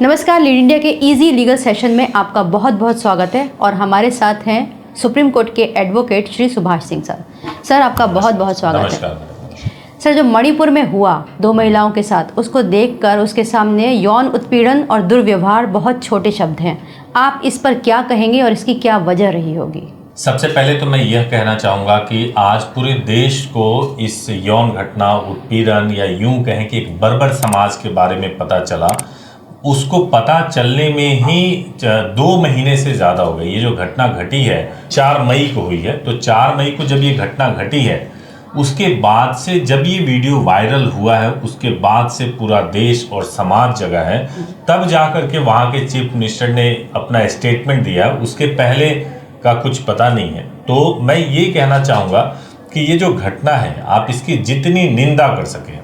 नमस्कार, lead India के easy legal session में आपका बहुत बहुत स्वागत है और हमारे साथ हैं सुप्रीम कोर्ट के advocate Shri Subhash Singh sir. Sir, आपका बहुत बहुत स्वागत है। सर, जो मणिपुर में हुआ 2 महिलाओं के साथ, उसको देखकर उसके सामने यौन उत्पीड़न और दुर्व्यवहार बहुत छोटे शब्द हैं। आप इस पर क्या कहेंगे और इसकी क्या वजह रही होगी? सबसे पहले तो मैं यह कहना चाहूँगा कि आज पूरे देश को इस यौन घटना, उत्पीड़न या यूं कहें कि एक बर्बर समाज के बारे में पता चला। उसको पता चलने में ही 2 महीने से ज़्यादा हो गई। ये जो घटना घटी है 4 मई को हुई है, तो 4 मई को जब ये घटना घटी है, उसके बाद से जब ये वीडियो वायरल हुआ है, उसके बाद से पूरा देश और समाज जगा है। तब जाकर के वहाँ के चीफ मिनिस्टर ने अपना स्टेटमेंट दिया, उसके पहले का कुछ पता नहीं है। तो मैं ये कहना चाहूँगा कि ये जो घटना है, आप इसकी जितनी निंदा कर सकें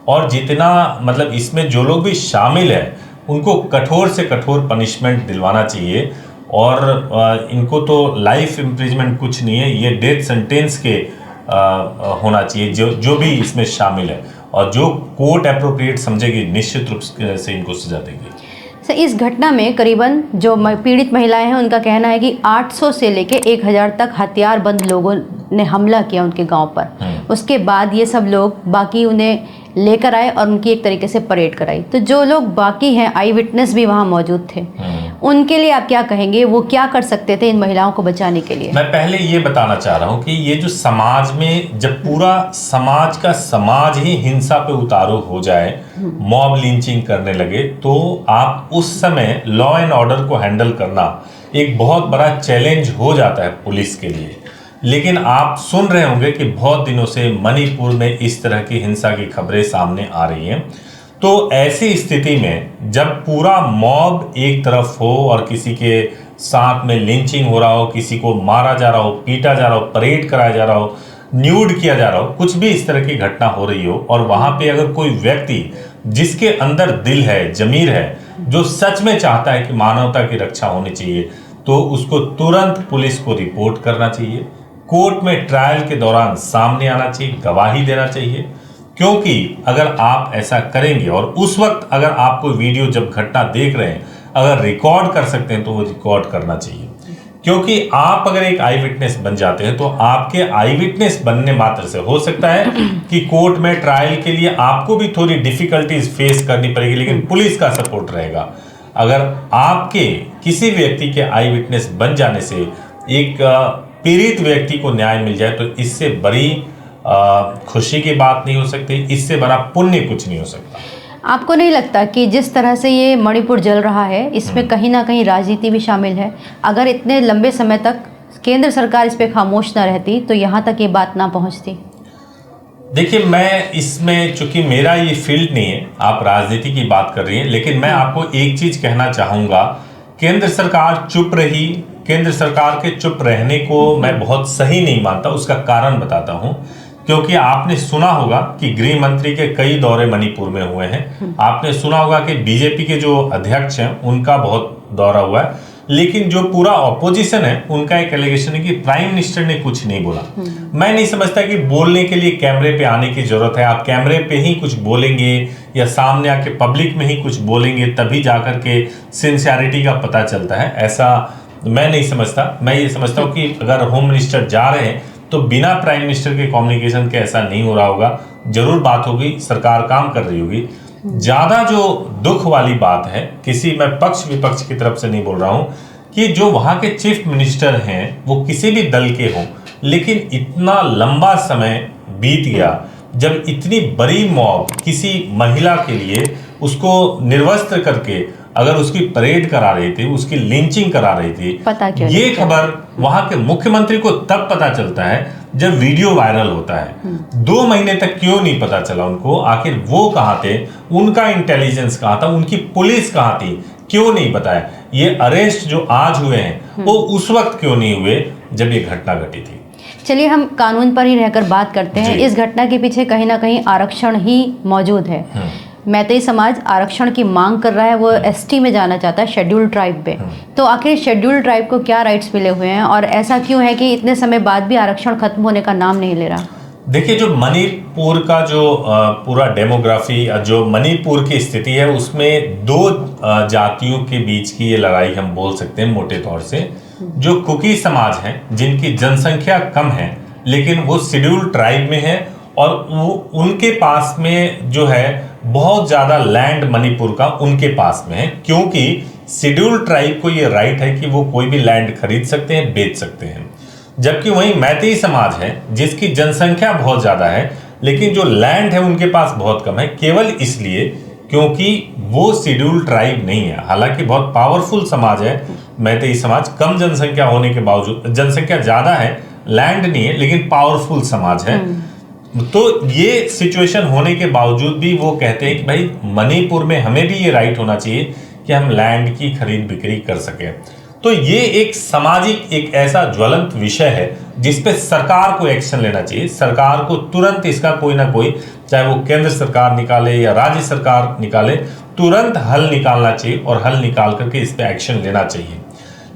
और जितना मतलब इसमें जो लोग भी शामिल है उनको कठोर से कठोर पनिशमेंट दिलवाना चाहिए। और इनको तो लाइफ इम्प्रिजमेंट कुछ नहीं है, ये डेथ सेंटेंस के होना चाहिए जो भी इसमें शामिल है, और जो कोर्ट एप्रोप्रिएट समझेगी निश्चित रूप से इनको सजा देगी। सर, इस घटना में करीबन जो पीड़ित महिलाएं हैं, उनका कहना है कि 800 से लेके 1000 तक हथियारबंद लोगों ने हमला किया उनके गांव पर। उसके बाद ये सब लोग बाकी उन्हें लेकर आए और उनकी एक तरीके से परेड कराई। तो जो लोग बाकी हैं, आई विटनेस भी वहाँ मौजूद थे, उनके लिए आप क्या कहेंगे? वो क्या कर सकते थे इन महिलाओं को बचाने के लिए? मैं पहले ये बताना चाह रहा हूँ कि ये जो समाज में जब पूरा समाज का समाज ही हिंसा पे उतारू हो जाए, मॉब लिंचिंग करने लगे, तो आप उस समय लॉ एंड ऑर्डर को हैंडल करना एक बहुत बड़ा चैलेंज हो जाता है पुलिस के लिए। लेकिन आप सुन रहे होंगे कि बहुत दिनों से मणिपुर में इस तरह की हिंसा की खबरें सामने आ रही हैं। तो ऐसी स्थिति में जब पूरा मॉब एक तरफ हो और किसी के साथ में लिंचिंग हो रहा हो, किसी को मारा जा रहा हो, पीटा जा रहा हो, परेड कराया जा रहा हो, न्यूड किया जा रहा हो, कुछ भी इस तरह की घटना हो रही हो, और वहां पे अगर कोई व्यक्ति जिसके अंदर दिल है, जमीर है, जो सच में चाहता है कि मानवता की रक्षा होनी चाहिए, तो उसको तुरंत पुलिस को रिपोर्ट करना चाहिए। कोर्ट में ट्रायल के दौरान सामने आना चाहिए, गवाही देना चाहिए। क्योंकि अगर आप ऐसा करेंगे और उस वक्त अगर आप कोई वीडियो जब घटना देख रहे हैं अगर रिकॉर्ड कर सकते हैं तो वो रिकॉर्ड करना चाहिए। क्योंकि आप अगर एक आई विटनेस बन जाते हैं तो आपके आई विटनेस बनने मात्र से हो सकता है कि कोर्ट में ट्रायल के लिए आपको भी थोड़ी डिफिकल्टीज फेस करनी पड़ेगी, लेकिन पुलिस का सपोर्ट रहेगा। अगर आपके किसी व्यक्ति के आई विटनेस बन जाने से एक पीड़ित व्यक्ति को न्याय मिल जाए तो इससे बड़ी खुशी की बात नहीं हो सकती, इससे बड़ा पुण्य कुछ नहीं हो सकता। आपको नहीं लगता कि जिस तरह से ये मणिपुर जल रहा है, इसमें कहीं ना कहीं राजनीति भी शामिल है? अगर इतने लंबे समय तक केंद्र सरकार इस पे खामोश ना रहती तो यहाँ तक ये बात ना पहुँचती। देखिए, मैं इसमें चूंकि मेरा ये फील्ड नहीं है, आप राजनीति की बात कर रही हैं, लेकिन मैं आपको एक चीज कहना चाहूँगा, केंद्र सरकार चुप रही। केंद्र सरकार के चुप रहने को मैं बहुत सही नहीं मानता। उसका कारण बताता हूं। क्योंकि आपने सुना होगा कि गृह मंत्री के कई दौरे मणिपुर में हुए हैं। आपने सुना होगा कि बीजेपी के जो अध्यक्ष हैं उनका बहुत दौरा हुआ है, लेकिन जो पूरा ऑपोजिशन है उनका एक एलिगेशन है कि प्राइम मिनिस्टर ने कुछ नहीं बोला। मैं नहीं समझता कि बोलने के लिए कैमरे पे आने की जरूरत है। आप कैमरे पे ही कुछ बोलेंगे या सामने आके पब्लिक में ही कुछ बोलेंगे तभी जाकर के सिंसियरिटी का पता चलता है, ऐसा मैं नहीं समझता। मैं ये समझता हूँ कि अगर होम मिनिस्टर जा रहे हैं तो बिना प्राइम मिनिस्टर के कम्युनिकेशन के ऐसा नहीं हो रहा होगा। जरूर बात होगी, सरकार काम कर रही होगी। ज्यादा जो दुख वाली बात है, मैं पक्ष विपक्ष की तरफ से नहीं बोल रहा हूं, कि जो वहां के चीफ मिनिस्टर हैं वो किसी भी दल के हों, लेकिन इतना लंबा समय बीत गया जब इतनी बड़ी मॉब किसी महिला के लिए उसको निर्वस्त्र करके अगर उसकी परेड करा रही थी, उसकी लिंचिंग करा रही थी, पता क्यों ये खबर वहां के मुख्यमंत्री को तब पता चलता है जब वीडियो वायरल होता है। 2 महीने तक क्यों नहीं पता चला उनको? आखिर वो कहाँ थे? उनका इंटेलिजेंस कहाँ था? उनकी पुलिस कहाँ थी? क्यों नहीं बताया? ये अरेस्ट जो आज हुए हैं वो उस वक्त क्यों नहीं हुए जब ये घटना घटी थी? चलिए, हम कानून पर ही रहकर बात करते हैं। इस घटना के पीछे कहीं ना कहीं आरक्षण ही मौजूद है। मैतेई समाज आरक्षण की मांग कर रहा है, वो एसटी में जाना चाहता है, शेड्यूल्ड ट्राइब पे। तो आखिर शेड्यूल्ड ट्राइब को क्या राइट्स मिले हुए हैं और ऐसा क्यों है कि इतने समय बाद भी आरक्षण खत्म होने का नाम नहीं ले रहा? देखिए, जो मणिपुर का जो पूरा डेमोग्राफी, जो मणिपुर की स्थिति है, उसमें दो जातियों के बीच की ये लड़ाई हम बोल सकते हैं मोटे तौर से। जो कुकी समाज है, जिनकी जनसंख्या कम है लेकिन वो शेड्यूल ट्राइब में है, और वो उनके पास में जो है बहुत ज़्यादा लैंड मणिपुर का उनके पास में है, क्योंकि शेड्यूल ट्राइब को ये राइट है कि वो कोई भी लैंड खरीद सकते हैं, बेच सकते हैं। जबकि वहीं मैतेई समाज है, जिसकी जनसंख्या बहुत ज़्यादा है लेकिन जो लैंड है उनके पास बहुत कम है, केवल इसलिए क्योंकि वो शेड्यूल ट्राइब नहीं है। हालांकि बहुत पावरफुल समाज है मैतेई समाज, कम जनसंख्या होने के बावजूद, जनसंख्या ज़्यादा है, लैंड नहीं है, लेकिन पावरफुल समाज है। तो ये सिचुएशन होने के बावजूद भी वो कहते हैं कि भाई मणिपुर में हमें भी ये राइट होना चाहिए कि हम लैंड की खरीद बिक्री कर सकें। तो ये एक सामाजिक एक ऐसा ज्वलंत विषय है जिस पे सरकार को एक्शन लेना चाहिए। सरकार को तुरंत इसका कोई ना कोई, चाहे वो केंद्र सरकार निकाले या राज्य सरकार निकाले, तुरंत हल निकालना चाहिए और हल निकाल करके इस पे एक्शन लेना चाहिए।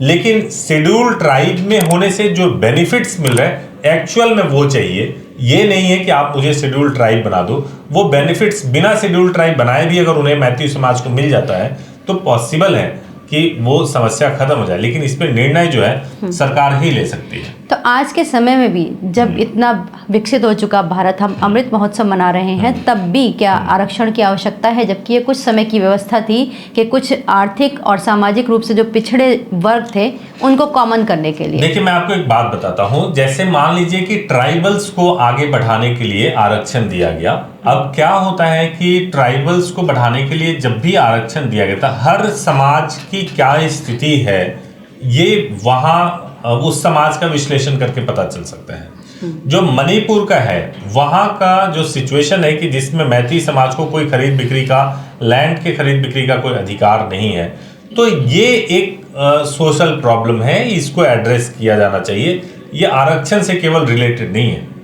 लेकिन शेड्यूल ट्राइब में होने से जो बेनिफिट्स मिल रहे हैं एक्चुअल में वो चाहिए। ये नहीं है कि आप मुझे शेड्यूल ट्राइब बना दो। वो बेनिफिट्स बिना शेड्यूल ट्राइब बनाए भी अगर उन्हें मैथिली समाज को मिल जाता है तो पॉसिबल है कि वो समस्या खत्म हो जाए, लेकिन इस पर निर्णय जो है सरकार ही ले सकती है। तो आज के समय में भी जब इतना विकसित हो चुका भारत, हम अमृत महोत्सव मना रहे हैं, तब भी क्या आरक्षण की आवश्यकता है? जबकि ये कुछ समय की व्यवस्था थी कि कुछ आर्थिक और सामाजिक रूप से जो पिछड़े वर्ग थे उनको कॉमन करने के लिए। देखिए, मैं आपको एक बात बताता हूँ। जैसे मान लीजिए कि ट्राइबल्स को आगे बढ़ाने के लिए आरक्षण दिया गया। अब क्या होता है कि ट्राइबल्स को बढ़ाने के लिए जब भी आरक्षण दिया गया था, हर समाज की क्या स्थिति है ये वहाँ उस समाज का विश्लेषण करके पता चल सकता है। जो मणिपुर का है वहाँ का जो सिचुएशन है कि जिसमें मैथिली समाज को कोई खरीद बिक्री का, लैंड के खरीद बिक्री का कोई अधिकार नहीं है, तो ये एक सोशल प्रॉब्लम है, इसको एड्रेस किया जाना चाहिए। ये आरक्षण से केवल रिलेटेड नहीं है।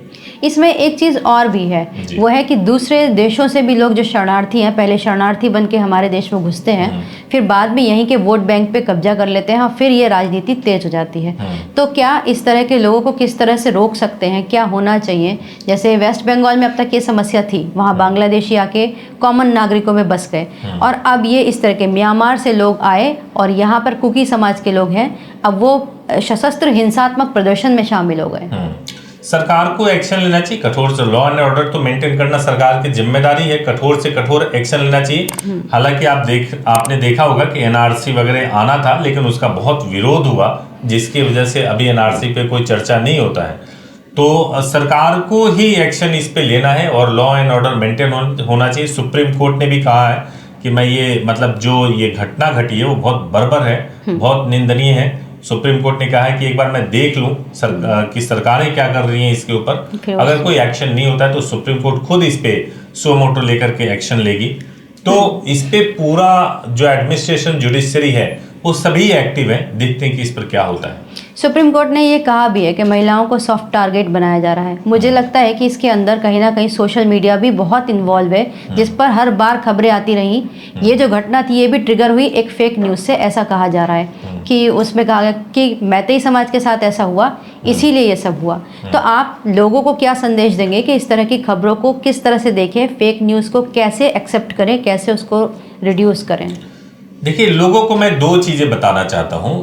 इसमें एक चीज़ और भी है, वो है कि दूसरे देशों से भी लोग जो शरणार्थी हैं, पहले शरणार्थी बन के हमारे देश में घुसते हैं, फिर बाद में यहीं के वोट बैंक पे कब्जा कर लेते हैं और फिर ये राजनीति तेज हो जाती है। तो क्या इस तरह के लोगों को किस तरह से रोक सकते हैं, क्या होना चाहिए? जैसे वेस्ट बंगाल में अब तक ये समस्या थी, वहाँ बांग्लादेशी आके कॉमन नागरिकों में बस गए, और अब ये इस तरह के म्यांमार से लोग आए और यहाँ पर कुकी समाज के लोग हैं, अब वो सशस्त्र हिंसात्मक प्रदर्शन में शामिल हो गए। सरकार को एक्शन लेना चाहिए, कठोर से। लॉ एंड ऑर्डर तो मेंटेन करना सरकार की जिम्मेदारी है, कठोर से कठोर एक्शन लेना चाहिए। हालांकि आपने देखा होगा कि एनआरसी वगैरह आना था, लेकिन उसका बहुत विरोध हुआ, जिसकी वजह से अभी एनआरसी पे कोई चर्चा नहीं होता है। तो सरकार को ही एक्शन इस पे लेना है और लॉ एंड ऑर्डर मेंटेन होना चाहिए। सुप्रीम कोर्ट ने भी कहा है कि मैं ये मतलब जो ये घटना घटी है वो बहुत बर्बर है, बहुत निंदनीय है। सुप्रीम कोर्ट ने कहा है कि एक बार मैं देख लूं कि सरकारें क्या कर रही हैं इसके ऊपर। अगर कोई एक्शन नहीं होता है तो सुप्रीम कोर्ट खुद इस पे सो मोटो लेकर के एक्शन लेगी। तो इस पे पूरा जो एडमिनिस्ट्रेशन जुडिशरी है वो सभी एक्टिव है, देखते हैं कि इस पर क्या होता है। सुप्रीम कोर्ट ने ये कहा भी है कि महिलाओं को सॉफ्ट टारगेट बनाया जा रहा है। मुझे लगता है कि इसके अंदर कहीं ना कहीं सोशल मीडिया भी बहुत इन्वॉल्व है, जिस पर हर बार खबरें आती रही। ये जो घटना थी ये भी ट्रिगर हुई एक फेक न्यूज़ से, ऐसा कहा जा रहा है कि उसमें कहा गया कि मैतेई समाज के साथ ऐसा हुआ, इसीलिए ये सब हुआ। तो आप लोगों को क्या संदेश देंगे कि इस तरह की खबरों को किस तरह से देखें, फेक न्यूज़ को कैसे एक्सेप्ट करें, कैसे उसको रिड्यूस करें? देखिए, लोगों को मैं दो चीजें बताना चाहता हूँ।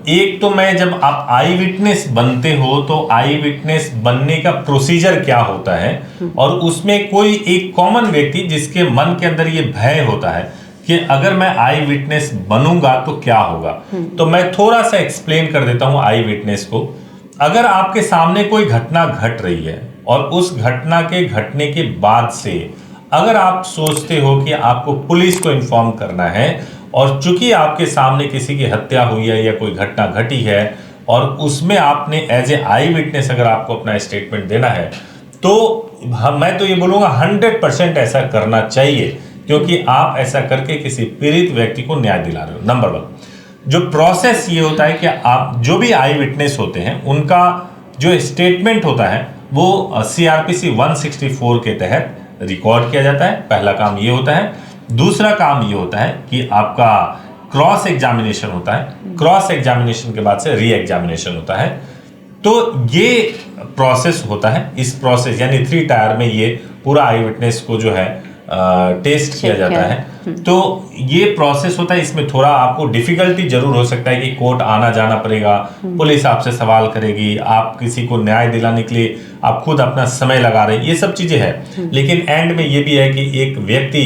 एक तो मैं, जब आप आई विटनेस बनते हो तो आई विटनेस बनने का प्रोसीजर क्या होता है, और उसमें कोई एक कॉमन व्यक्ति जिसके मन के अंदर ये भय होता है कि अगर मैं आई विटनेस बनूंगा तो क्या होगा, तो मैं थोड़ा सा एक्सप्लेन कर देता हूँ आई विटनेस को। अगर आपके सामने कोई घटना घट रही है और उस घटना के घटने के बाद से अगर आप सोचते हो कि आपको पुलिस को इन्फॉर्म करना है, और चूंकि आपके सामने किसी की हत्या हुई है या कोई घटना घटी है और उसमें आपने एज ए आई विटनेस अगर आपको अपना स्टेटमेंट देना है, तो मैं तो ये बोलूँगा 100% ऐसा करना चाहिए, क्योंकि आप ऐसा करके किसी पीड़ित व्यक्ति को न्याय दिला रहे हो। नंबर 1 जो प्रोसेस ये होता है कि आप जो भी आई विटनेस होते हैं उनका जो स्टेटमेंट होता है वो CRPC 164 के तहत रिकॉर्ड किया जाता है। पहला काम ये होता है। दूसरा काम ये होता है कि आपका क्रॉस एग्जामिनेशन होता है। क्रॉस एग्जामिनेशन के बाद से री एग्जामिनेशन होता है। तो ये प्रोसेस होता है, इस प्रोसेस यानी 3 टायर में ये पूरा आई विटनेस को जो है टेस्ट किया जाता है। तो ये प्रोसेस होता है, इसमें थोड़ा आपको डिफिकल्टी जरूर हो सकता है कि कोर्ट आना जाना पड़ेगा, पुलिस आपसे सवाल करेगी, आप किसी को न्याय दिलाने के लिए आप खुद अपना समय लगा रहे हैं, ये सब चीजें हैं। लेकिन एंड में ये भी है कि एक व्यक्ति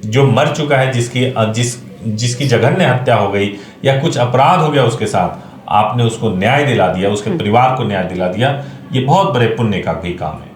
जो मर चुका है, जिसकी जघन्य हत्या हो गई या कुछ अपराध हो गया उसके साथ, आपने उसको न्याय दिला दिया, उसके परिवार को न्याय दिला दिया, ये बहुत बड़े पुण्य का भी काम है।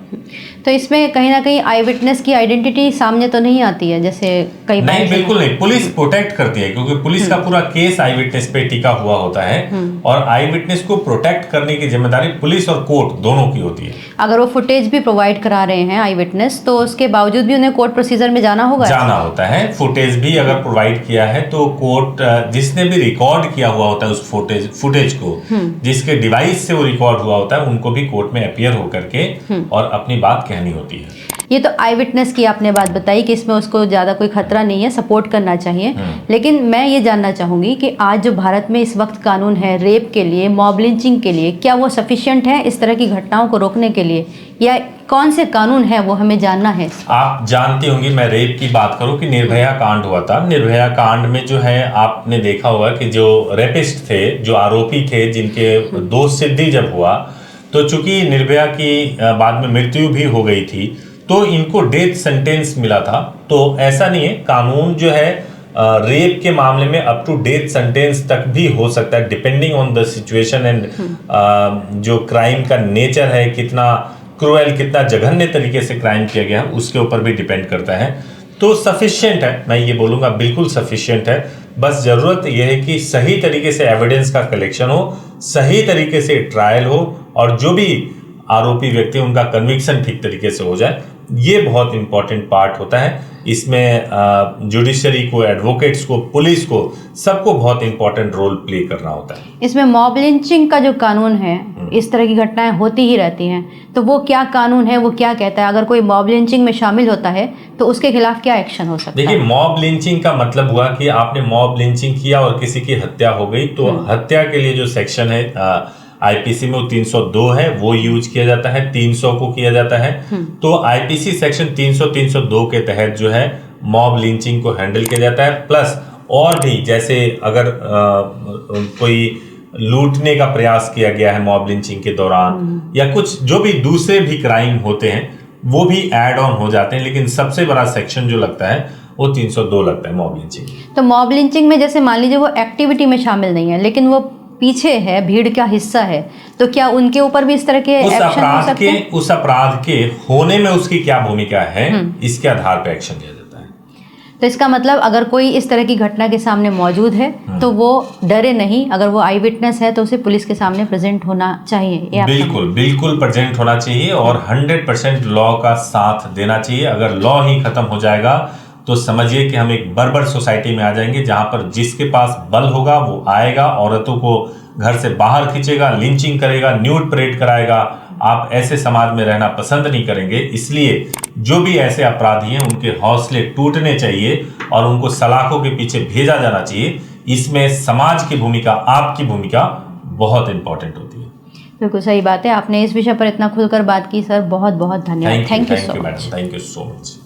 तो इसमें कहीं ना कहीं आई विटनेस की आइडेंटिटी सामने तो नहीं आती है, जैसे कई बार नहीं, बिल्कुल नहीं। पुलिस प्रोटेक्ट करती है, क्योंकि पुलिस का पूरा केस आई विटनेस पे टिका हुआ होता है, और आई विटनेस को प्रोटेक्ट करने की जिम्मेदारी पुलिस और कोर्ट दोनों की होती है। अगर वो फुटेज भी प्रोवाइड करा रहे हैं आई विटनेस, तो उसके बावजूद भी उन्हें कोर्ट प्रोसीजर में जाना होता है। फुटेज भी अगर प्रोवाइड किया है तो कोर्ट, जिसने भी रिकॉर्ड किया हुआ होता है उस फुटेज को, जिसके डिवाइस से वो रिकॉर्ड हुआ होता है, उनको भी कोर्ट में अपीयर होकर के और अपनी बात कहनी होती है। ये तो आई विटनेस की आपने बात बताई कि इसमें उसको ज़्यादा कोई खतरा नहीं है, सपोर्ट करना चाहिए। लेकिन मैं ये जानना चाहूँगी कि आज जो भारत में इस वक्त कानून है रेप के लिए, मॉब लिंचिंग के लिए, क्या वो सफिशिएंट है इस तरह की घटनाओं को रोकने के लिए, या कौन से कानून है वो हमें जानना है? आप जानती होंगी, मैं रेप की बात करूं कि निर्भया कांड हुआ था। निर्भया कांड में जो है आपने देखा होगा कि जो रेपिस्ट थे, जो आरोपी थे, जिनके दोष सिद्धि जब हुआ, तो चूंकि निर्भया की बाद में मृत्यु भी हो गई थी, तो इनको डेथ सेंटेंस मिला था। तो ऐसा नहीं है, कानून जो है रेप के मामले में अप टू डेथ सेंटेंस तक भी हो सकता है, depending on the situation and जो क्राइम का नेचर है, कितना क्रूएल, कितना जघन्य तरीके से क्राइम किया गया है, उसके ऊपर भी डिपेंड करता है। तो सफिशिएंट है, मैं ये बोलूँगा बिल्कुल सफिशिएंट है। बस ज़रूरत यह है कि सही तरीके से एविडेंस का कलेक्शन हो, सही तरीके से ट्रायल हो, और जो भी आरोपी व्यक्ति उनका कन्विक्शन ठीक तरीके से हो जाए। ये बहुत इंपॉर्टेंट पार्ट होता है। इसमें जुडिशरी को, एडवोकेट्स को, पुलिस को, सबको बहुत इंपॉर्टेंट रोल प्ले करना होता है। इसमें मॉब लिंचिंग का जो कानून है, इस तरह की घटनाएं होती ही रहती हैं, तो वो क्या कानून है, वो क्या कहता है? अगर कोई मॉब लिंचिंग में शामिल होता है तो उसके खिलाफ क्या एक्शन हो सकता है? देखिए, मॉब लिंचिंग का मतलब हुआ कि आपने मॉब लिंचिंग किया और किसी की हत्या हो गई, तो हत्या के लिए जो सेक्शन है आईपीसी में वो 302 है, वो यूज किया जाता है। 300 को किया जाता है। तो आईपीसी सेक्शन 300, 302 के तहत जो है मॉब लिंचिंग को हैंडल किया जाता है। प्लस और भी, जैसे अगर कोई लूटने का प्रयास किया गया है मॉब लिंचिंग के दौरान, या कुछ जो भी दूसरे भी क्राइम होते हैं, वो भी ऐड ऑन हो जाते हैं। लेकिन सबसे बड़ा सेक्शन जो लगता है वो 302 लगता है मॉब लिंचिंग। तो मॉब लिंचिंग में जैसे मान लीजिए वो एक्टिविटी में शामिल नहीं है, लेकिन वो पीछे है, भीड़ का हिस्सा है, तो क्या उनके ऊपर भी इस तरह के एक्शन हो सकते हैं? उस अपराध के होने में उसकी क्या भूमिका है, इसके आधार पर एक्शन लिया जाता है। तो इसका मतलब अगर कोई इस तरह की घटना के सामने मौजूद है तो वो डरे नहीं, अगर वो आई विटनेस है तो उसे पुलिस के सामने प्रेजेंट होना चाहिए। बिल्कुल प्रेजेंट होना चाहिए, और 100% लॉ का साथ देना चाहिए। अगर लॉ ही खत्म हो जाएगा तो समझिए कि हम एक बर्बर सोसाइटी में आ जाएंगे, जहां पर जिसके पास बल होगा वो आएगा, औरतों को घर से बाहर खींचेगा, लिंचिंग करेगा, न्यूड परेड कराएगा। आप ऐसे समाज में रहना पसंद नहीं करेंगे। इसलिए जो भी ऐसे अपराधी हैं, उनके हौसले टूटने चाहिए और उनको सलाखों के पीछे भेजा जाना चाहिए। इसमें समाज की भूमिका, आपकी भूमिका बहुत इंपॉर्टेंट होती है। बिल्कुल सही बात है। आपने इस विषय पर इतना खुलकर बात की सर, बहुत बहुत धन्यवाद। Thank you so much. Thank you so much.